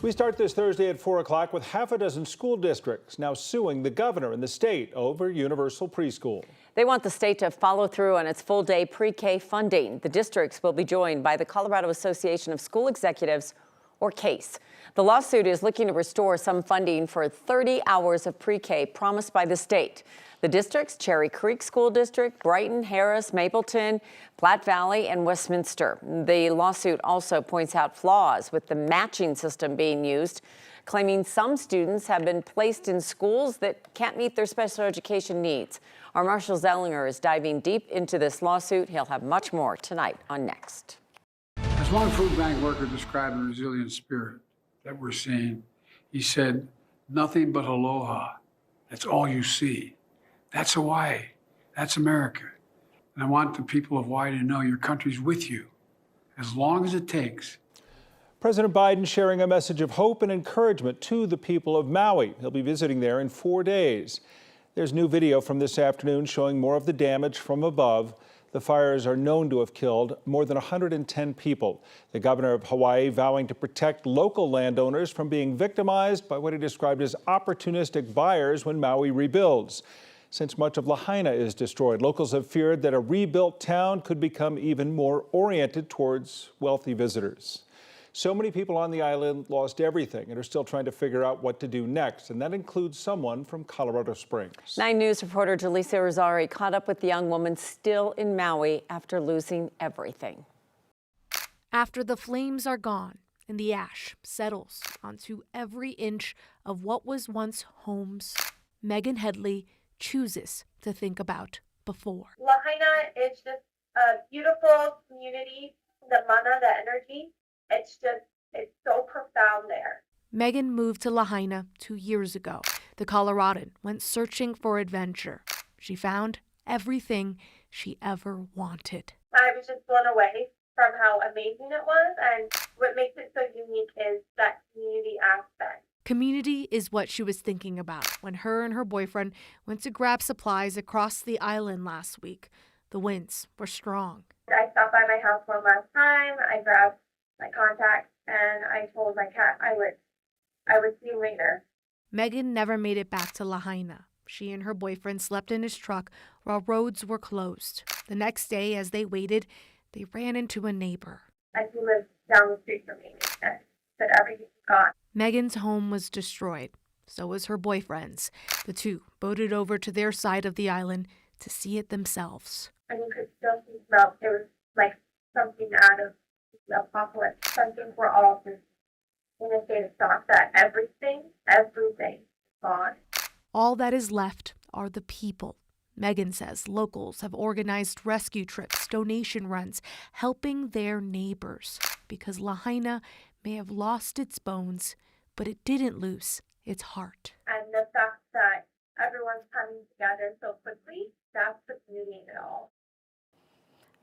We start this Thursday at 4 o'clock with half a dozen school districts now suing the governor and the state over universal preschool. They want the state to follow through on its full-day pre-K funding. The districts will be joined by the Colorado Association of School Executives, or CASE. The lawsuit is looking to restore some funding for 30 hours of pre-K promised by the state. The districts, Cherry Creek School District, Brighton, Harris, Mapleton, Platte Valley, and Westminster. The lawsuit also points out flaws with the matching system being used, claiming some students have been placed in schools that can't meet their special education needs. Our Marshall Zellinger is diving deep into this lawsuit. He'll have much more tonight on Next. As one food bank worker described the resilient spirit that we're seeing, he said, "Nothing but aloha. That's all you see. That's Hawaii. That's America. And I want the people of Hawaii to know your country's with you, as long as it takes." President Biden sharing a message of hope and encouragement to the people of Maui. He'll be visiting there in 4 days. There's new video from this afternoon showing more of the damage from above. The fires are known to have killed more than 110 people. The governor of Hawaii vowing to protect local landowners from being victimized by what he described as opportunistic buyers when Maui rebuilds. Since much of Lahaina is destroyed, locals have feared that a rebuilt town could become even more oriented towards wealthy visitors. So many people on the island lost everything and are still trying to figure out what to do next, and that includes someone from Colorado Springs. 9 News reporter Jaleesa Rosari caught up with the young woman still in Maui after losing everything. After the flames are gone and the ash settles onto every inch of what was once homes, Megan Headley chooses to think about before. Lahaina is just a beautiful community. The mana, the energy, it's so profound there. Megan moved to Lahaina 2 years ago. The Coloradan went searching for adventure. She found everything she ever wanted. I was just blown away from how amazing it was, and what makes it so unique is that community aspect. Community is what she was thinking about when her and her boyfriend went to grab supplies across the island last week. The winds were strong. I stopped by my house one last time. I grabbed my contacts and I told my cat I would see you later. Megan never made it back to Lahaina. She and her boyfriend slept in his truck while roads were closed. The next day, as they waited, they ran into a neighbor. And he lived down the street from me and said everything's gone. Megan's home was destroyed. So was her boyfriend's. The two boated over to their side of the island to see it themselves. And you could still see smoke. It was like something out of the apocalypse. Something we're all just in a state of shock that everything is gone. All that is left are the people. Megan says locals have organized rescue trips, donation runs, helping their neighbors. Because Lahaina may have lost its bones, but it didn't lose its heart. And the fact that everyone's coming together so quickly, that's the beauty in it all.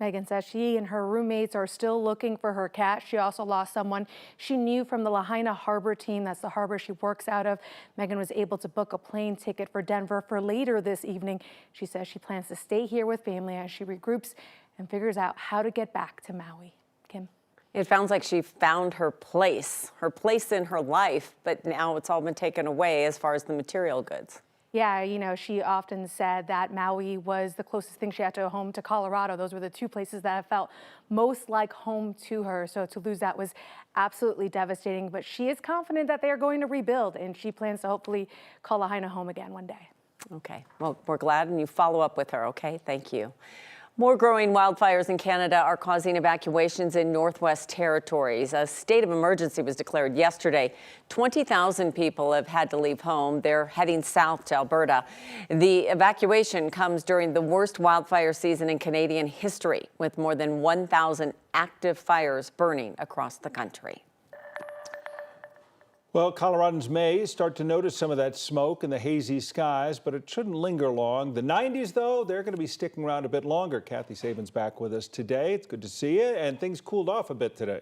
Megan says she and her roommates are still looking for her cat. She also lost someone she knew from the Lahaina Harbor team. That's the harbor she works out of. Megan was able to book a plane ticket for Denver for later this evening. She says she plans to stay here with family as she regroups and figures out how to get back to Maui. Kim? It sounds like she found her place in her life, but now it's all been taken away as far as the material goods. Yeah, you know, she often said that Maui was the closest thing she had to a home to Colorado. Those were the two places that have felt most like home to her. So to lose that was absolutely devastating. But she is confident that they are going to rebuild, and she plans to hopefully call Lahaina home again one day. Okay, well, we're glad, and you follow up with her, okay? Thank you. More growing wildfires in Canada are causing evacuations in Northwest Territories. A state of emergency was declared yesterday. 20,000 people have had to leave home. They're heading south to Alberta. The evacuation comes during the worst wildfire season in Canadian history, with more than 1,000 active fires burning across the country. Well, Coloradans may start to notice some of that smoke in the hazy skies, but it shouldn't linger long. The 90s, though, they're going to be sticking around a bit longer. Kathy Saban's back with us today. It's good to see you, and things cooled off a bit today.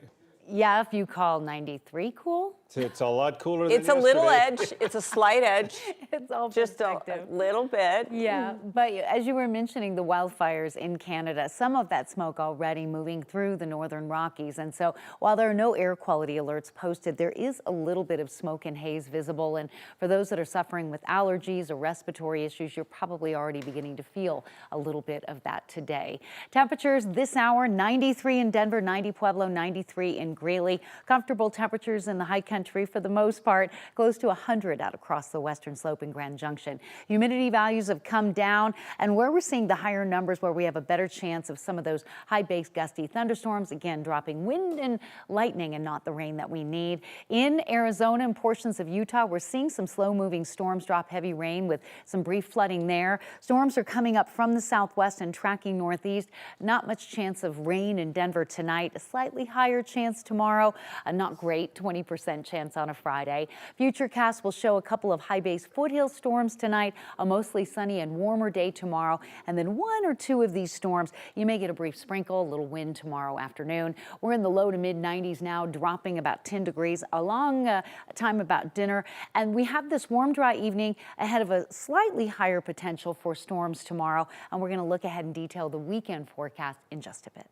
Yeah, if you call 93 cool, It's a lot cooler than It's a little yesterday. edge. It's a slight edge. It's all Just a perspective. little bit. Yeah, but as you were mentioning the wildfires in Canada, some of that smoke already moving through the northern Rockies. And so while there are no air quality alerts posted, there is a little bit of smoke and haze visible. And for those that are suffering with allergies or respiratory issues, you're probably already beginning to feel a little bit of that today. Temperatures this hour, 93 in Denver, 90 Pueblo, 93 in Greeley. Comfortable temperatures in the high country for the most part, close to 100 out across the western slope in Grand Junction. Humidity values have come down, and where we're seeing the higher numbers, where we have a better chance of some of those high base gusty thunderstorms, again dropping wind and lightning and not the rain that we need. In Arizona and portions of Utah, we're seeing some slow moving storms drop heavy rain with some brief flooding there. Storms are coming up from the southwest and tracking northeast. Not much chance of rain in Denver tonight. A slightly higher chance tomorrow. Not great, 20% chance on a Friday. Futurecast will show a couple of high base foothill storms tonight, a mostly sunny and warmer day tomorrow, and then one or two of these storms, you may get a brief sprinkle, a little wind tomorrow afternoon. We're in the low to mid 90s now, dropping about 10 degrees along time about dinner, and we have this warm, dry evening ahead of a slightly higher potential for storms tomorrow, and we're going to look ahead and detail the weekend forecast in just a bit.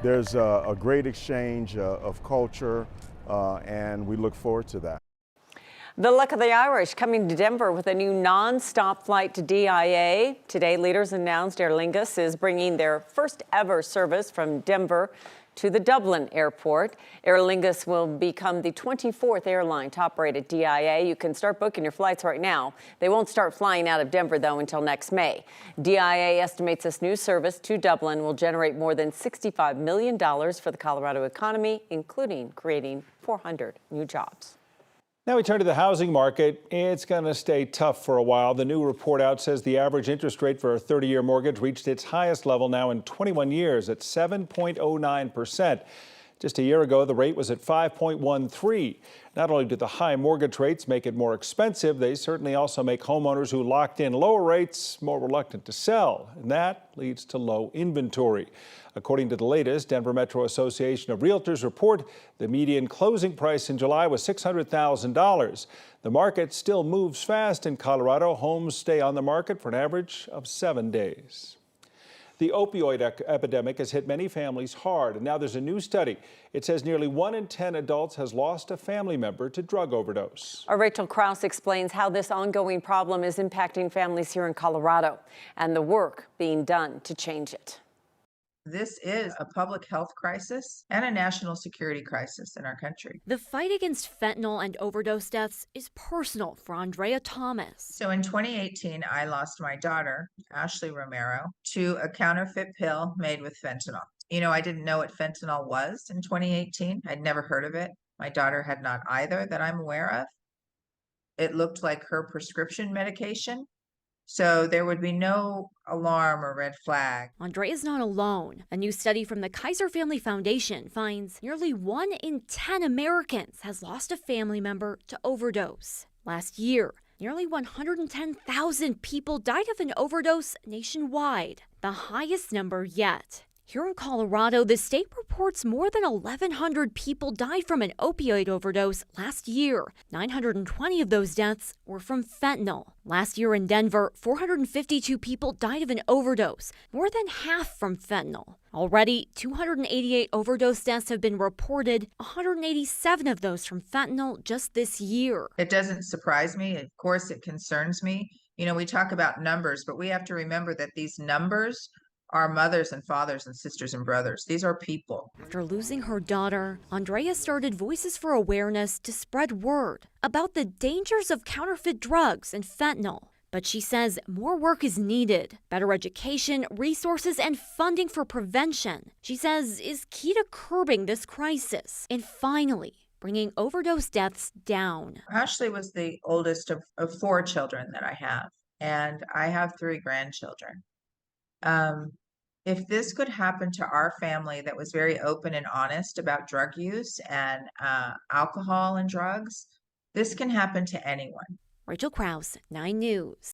There's a great exchange of culture, and we look forward to that. The luck of the Irish coming to Denver with a new non-stop flight to DIA. Today, leaders announced Aer Lingus is bringing their first ever service from Denver to the Dublin airport. Aer Lingus will become the 24th airline to operate at DIA. You can start booking your flights right now. They won't start flying out of Denver, though, until next May. DIA estimates this new service to Dublin will generate more than $65 million for the Colorado economy, including creating 400 new jobs. Now we turn to the housing market. It's going to stay tough for a while. The new report out says the average interest rate for a 30-year mortgage reached its highest level now in 21 years at 7.09%. Just a year ago, the rate was at 5.13. Not only do the high mortgage rates make it more expensive, they certainly also make homeowners who locked in lower rates more reluctant to sell, and that leads to low inventory. According to the latest Denver Metro Association of Realtors report, the median closing price in July was $600,000. The market still moves fast in Colorado. Homes stay on the market for an average of 7 days. The opioid epidemic has hit many families hard, and now there's a new study. It says nearly 1 in 10 adults has lost a family member to drug overdose. Rachel Krause explains how this ongoing problem is impacting families here in Colorado and the work being done to change it. This is a public health crisis and a national security crisis in our country. The fight against fentanyl and overdose deaths is personal for Andrea Thomas. So in 2018, I lost my daughter, Ashley Romero, to a counterfeit pill made with fentanyl. You know, I didn't know what fentanyl was in 2018. I'd never heard of it. My daughter had not either that I'm aware of. It looked like her prescription medication. So there would be no alarm or red flag. Andrea is not alone. A new study from the Kaiser Family Foundation finds nearly 1 in 10 Americans has lost a family member to overdose. Last year, nearly 110,000 people died of an overdose nationwide, the highest number yet. Here in Colorado, the state reports more than 1,100 people died from an opioid overdose last year. 920 of those deaths were from fentanyl. Last year in Denver, 452 people died of an overdose, more than half from fentanyl. Already, 288 overdose deaths have been reported, 187 of those from fentanyl just this year. It doesn't surprise me. Of course, it concerns me. You know, we talk about numbers, but we have to remember that these numbers are mothers and fathers and sisters and brothers. These are people. After losing her daughter, Andrea started Voices for Awareness to spread word about the dangers of counterfeit drugs and fentanyl. But she says more work is needed. Better education, resources, and funding for prevention, she says, is key to curbing this crisis and finally bringing overdose deaths down. Ashley was the oldest of 4 children that I have, and I have 3 grandchildren. If this could happen to our family that was very open and honest about drug use and alcohol and drugs, this can happen to anyone. Rachel Krause, 9 News.